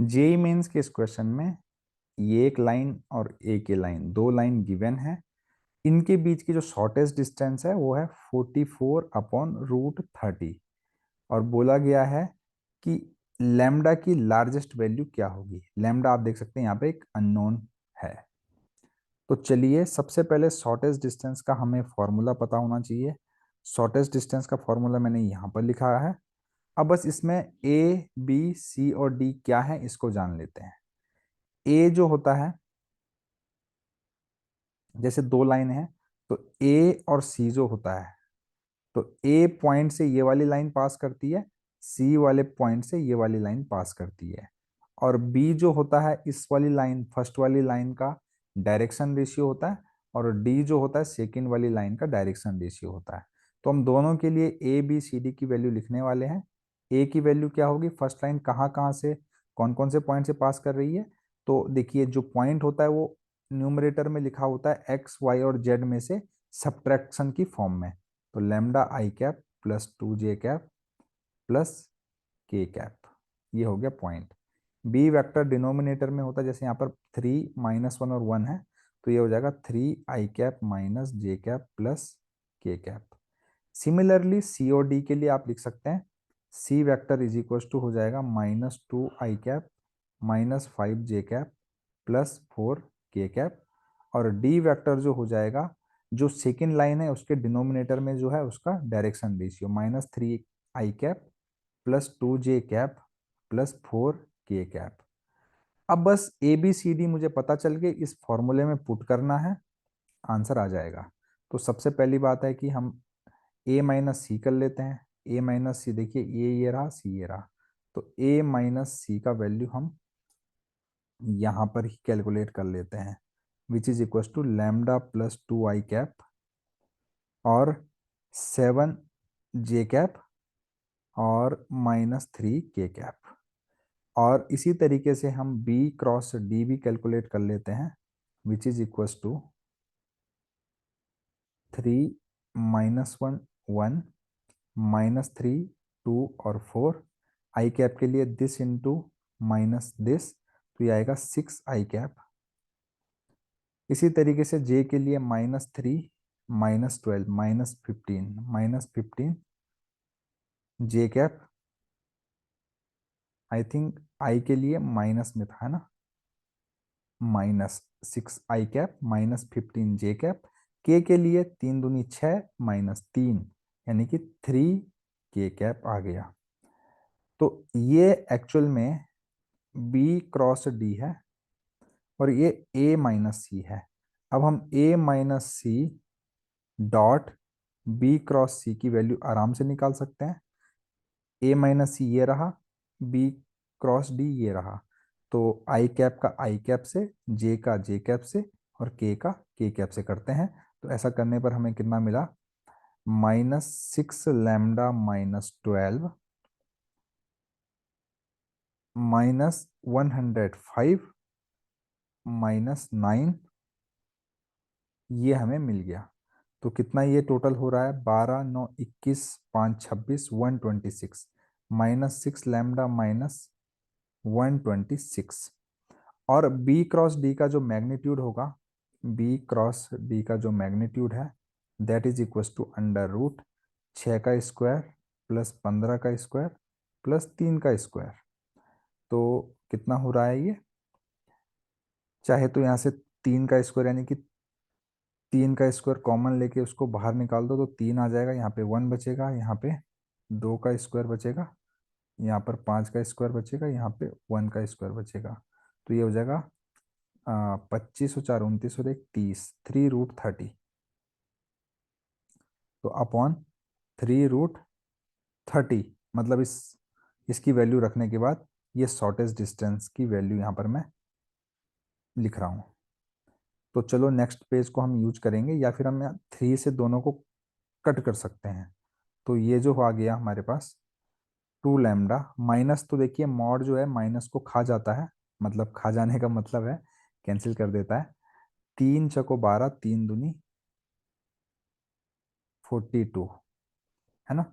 JEE mains के इस question में ये एक लाइन और एक ये लाइन, दो लाइन गिवन है। इनके बीच की जो शॉर्टेस्ट डिस्टेंस है वो है 44/√30। और बोला गया है कि लैम्डा की लार्जेस्ट वैल्यू क्या होगी। लैम्डा आप देख सकते हैं यहाँ पे एक अननोन है। तो चलिए सबसे पहले शॉर्टेस्ट डिस्टेंस का हमें फॉर्मूला पता होना चाहिए। शॉर्टेस्ट डिस्टेंस का फॉर्मूला मैंने यहाँ पर लिखा है। अब बस इसमें ए बी सी और डी क्या है इसको जान लेते हैं। ए जो होता है, जैसे दो लाइन है तो ए और सी जो होता है, तो ए पॉइंट से ये वाली लाइन पास करती है, सी वाले पॉइंट से ये वाली लाइन पास करती है। और बी जो होता है इस वाली लाइन, फर्स्ट वाली लाइन का डायरेक्शन रेशियो होता है, और डी जो होता है सेकेंड वाली लाइन का डायरेक्शन रेशियो होता है। तो हम दोनों के लिए ए बी सी डी की वैल्यू लिखने वाले हैं। ए की वैल्यू क्या होगी, फर्स्ट लाइन कहाँ कहाँ से, कौन कौन से पॉइंट से पास कर रही है। तो देखिए जो पॉइंट होता है वो न्यूमरेटर में लिखा होता है एक्स वाई और जेड में से सब्ट्रैक्शन की फॉर्म में। तो lambda i cap plus 2j cap plus k cap, ये हो गया पॉइंट। बी वेक्टर डिनोमिनेटर में होता है, जैसे यहाँ पर 3 - 1 और 1 है, तो ये हो जाएगा 3i cap - j cap plus k cap. Similarly सी और डी के लिए आप लिख सकते हैं C vector is equal to हो जाएगा -2i cap -5j cap plus 4k cap. और डी वेक्टर जो हो जाएगा, जो सेकेंड लाइन है उसके डिनोमिनेटर में जो है उसका direction ratio -3i cap plus 2j cap plus 4k cap. अब बस ए बी सी डी मुझे पता चल गए, इस फॉर्मूले में पुट करना है, आंसर आ जाएगा। तो सबसे पहली बात है कि हम ए माइनस सी कर लेते हैं। ए माइनस सी, देखिए ये रहा, सी ये रहा। तो ए माइनस सी का वैल्यू हम यहाँ पर ही कैलकुलेट कर लेते हैं, which is equal to lambda plus 2i cap और 7j कैप और -3k कैप। और इसी तरीके से हम b क्रॉस डी भी कैलकुलेट कर लेते हैं, विच इज इक्वल टू 3 - 1 1 -3 2 और 4। आई कैप के लिए दिस इंटू माइनस दिस, तो ये आएगा 6i कैप। इसी तरीके से जे के लिए -3 -12 -15 जे कैप। आई थिंक आई के लिए माइनस में था, है ना, -6i कैप -15j कैप। के लिए 3 दूनी 6 -3 यानी कि 3k कैप आ गया। तो ये एक्चुअल में बी क्रॉस डी है और ये ए माइनस सी है। अब हम A minus C dot B cross C की वैल्यू आराम से निकाल सकते हैं। ए माइनस सी ये रहा, बी क्रॉस डी ये रहा। तो आई कैप का आई कैप से, जे का जे कैप से और के का के कैप से करते हैं। तो ऐसा करने पर हमें कितना मिला, -6 लैम्डा -12 -105 -9, ये हमें मिल गया। तो कितना ये टोटल हो रहा है, 12 9 21 5 26 126 -6 लैम्डा -126। और बी क्रॉस डी का जो मैग्नीट्यूड होगा, बी क्रॉस डी का जो मैग्नीट्यूड है दैट इज इक्वल टू √6 का स्क्वायर प्लस 15 का स्क्वायर प्लस 3 का स्क्वायर। तो कितना हो रहा है ये, चाहे तो यहाँ से 3 का स्क्वायर यानी कि 3 का स्क्वायर कॉमन लेके उसको बाहर निकाल दो, तो 3 आ जाएगा, यहाँ पे 1 बचेगा, यहाँ पे 2 का स्क्वायर बचेगा, यहाँ पर 5 का स्क्वायर बचेगा, यहाँ पे 1 का स्क्वायर बचेगा। तो ये हो जाएगा 25 और 4 29 और 1 30, 3√30। तो अपॉन 3√30, मतलब इसकी वैल्यू रखने के बाद ये शॉर्टेस्ट डिस्टेंस की वैल्यू यहाँ पर मैं लिख रहा हूँ। तो चलो नेक्स्ट पेज को हम यूज करेंगे, या फिर हम यहाँ 3 से दोनों को कट कर सकते हैं। तो ये जो आ गया हमारे पास 2 लैम्डा माइनस, तो देखिए मॉड जो है माइनस को खा जाता है, मतलब खा जाने का मतलब है कैंसिल कर देता है। 3 × 12 3 दूनी 42, है ना,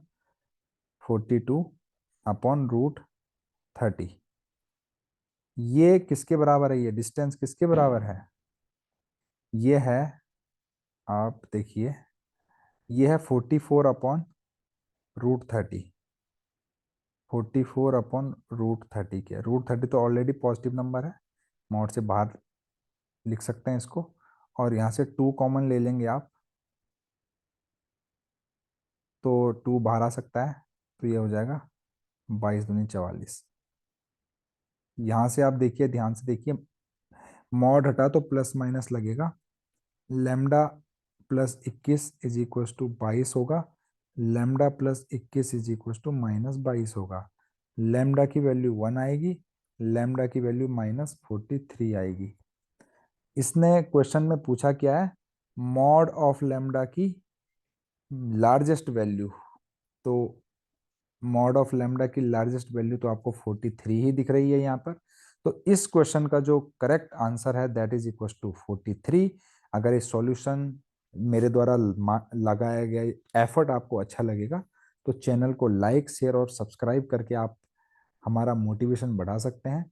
42 अपॉन √30। ये किसके बराबर है, ये डिस्टेंस किसके बराबर है, ये है, आप देखिए, ये है 44/√30। 44/√30 के, √30 तो ऑलरेडी पॉजिटिव नंबर है, मॉड से बाहर लिख सकते हैं इसको, और यहाँ से 2 कॉमन ले लेंगे आप, तो 2 बाहर आ सकता है, तो ये हो जाएगा 22×2 = 44। यहाँ से आप देखिए, ध्यान से देखिए, मॉड हटा तो प्लस माइनस लगेगा, लेमडा +21 = 22 होगा, लेमडा +21 = -22 होगा, लेमडा की वैल्यू 1 आएगी, लेमडा की वैल्यू -43 आएगी। इसने क्वेश्चन में पूछा क्या है, मॉड ऑफ लेमडा की लार्जेस्ट वैल्यू, तो मॉड ऑफ लेमडा की लार्जेस्ट वैल्यू तो आपको 43 ही दिख रही है यहाँ पर, तो इस क्वेश्चन का जो करेक्ट आंसर है दैट इज इक्वल टू 43। अगर इस सॉल्यूशन मेरे द्वारा लगाया गया एफर्ट आपको अच्छा लगेगा, तो चैनल को लाइक शेयर और सब्सक्राइब करके आप हमारा मोटिवेशन बढ़ा सकते हैं।